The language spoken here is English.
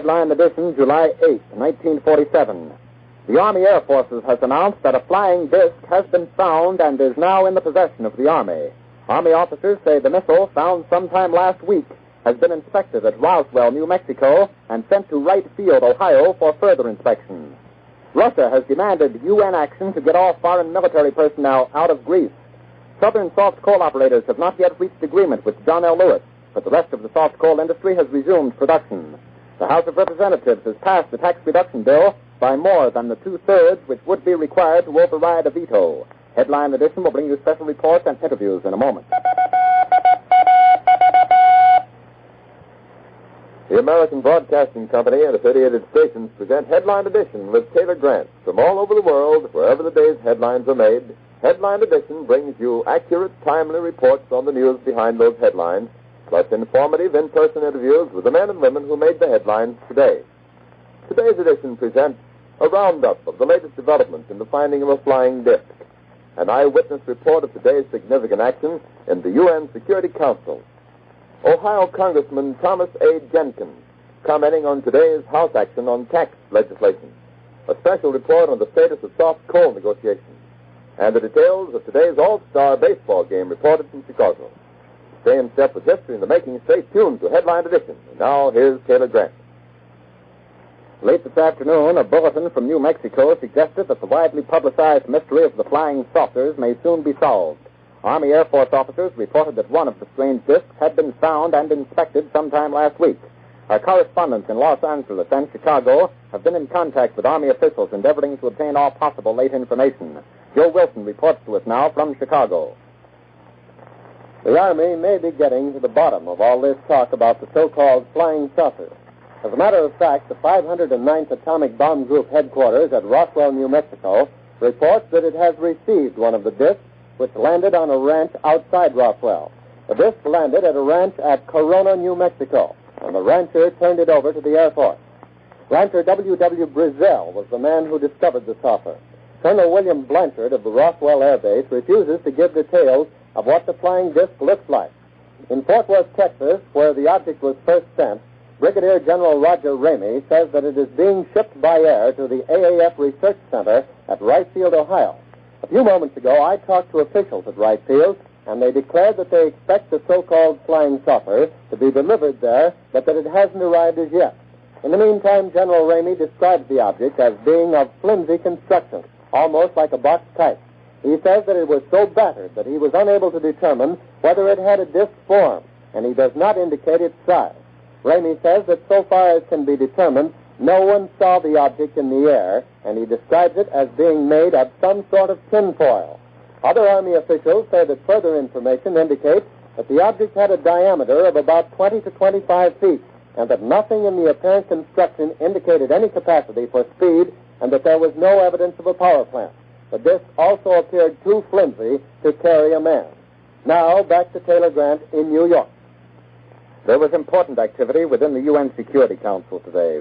Headline edition, July 8, 1947. The Army Air Forces has announced that a flying disc has been found and is now in the possession of the Army. Army officers say the missile, found sometime last week, has been inspected at Roswell, New Mexico, and sent to Wright Field, Ohio, for further inspection. Russia has demanded UN action to get all foreign military personnel out of Greece. Southern soft coal operators have not yet reached agreement with John L. Lewis, but the rest of the soft coal industry has resumed production. The House of Representatives has passed the tax reduction bill by more than the two-thirds which would be required to override a veto. Headline edition will bring you special reports and interviews in a moment. The American Broadcasting Company and affiliated stations present Headline Edition with Taylor Grant. From all over the world, wherever the day's headlines are made, Headline Edition brings you accurate, timely reports on the news behind those headlines, plus informative in-person interviews with the men and women who made the headlines today. Today's edition presents a roundup of the latest developments in the finding of a flying disc, an eyewitness report of today's significant action in the UN Security Council, Ohio Congressman Thomas A. Jenkins commenting on today's House action on tax legislation, a special report on the status of soft coal negotiations, and the details of today's All-Star baseball game reported from Chicago. Stay in step with history in the making. Stay tuned to Headline Edition. And now, here's Taylor Grant. Late this afternoon, a bulletin from New Mexico suggested that the widely publicized mystery of the flying saucers may soon be solved. Army Air Force officers reported that one of the strange discs had been found and inspected sometime last week. Our correspondents in Los Angeles and Chicago have been in contact with Army officials endeavoring to obtain all possible late information. Joe Wilson reports to us now from Chicago. The Army may be getting to the bottom of all this talk about the so-called flying saucers. As a matter of fact, the 509th Atomic Bomb Group headquarters at Roswell, New Mexico, reports that it has received one of the discs which landed on a ranch outside Roswell. The disc landed at a ranch at Corona, New Mexico, and the rancher turned it over to the Air Force. Rancher W.W. Brazell was the man who discovered the saucer. Colonel William Blanchard of the Roswell Air Base refuses to give details of what the flying disc looks like. In Fort Worth, Texas, where the object was first sent, Brigadier General Roger Ramey says that it is being shipped by air to the AAF Research Center at Wright Field, Ohio. A few moments ago, I talked to officials at Wright Field, and they declared that they expect the so-called flying saucer to be delivered there, but that it hasn't arrived as yet. In the meantime, General Ramey describes the object as being of flimsy construction, almost like a box kite. He says that it was so battered that he was unable to determine whether it had a disc form, and he does not indicate its size. Ramey says that so far as can be determined, no one saw the object in the air, and he describes it as being made of some sort of tinfoil. Other Army officials say that further information indicates that the object had a diameter of about 20 to 25 feet, and that nothing in the apparent construction indicated any capacity for speed, and that there was no evidence of a power plant. The disc also appeared too flimsy to carry a man. Now, back to Taylor Grant in New York. There was important activity within the UN Security Council today.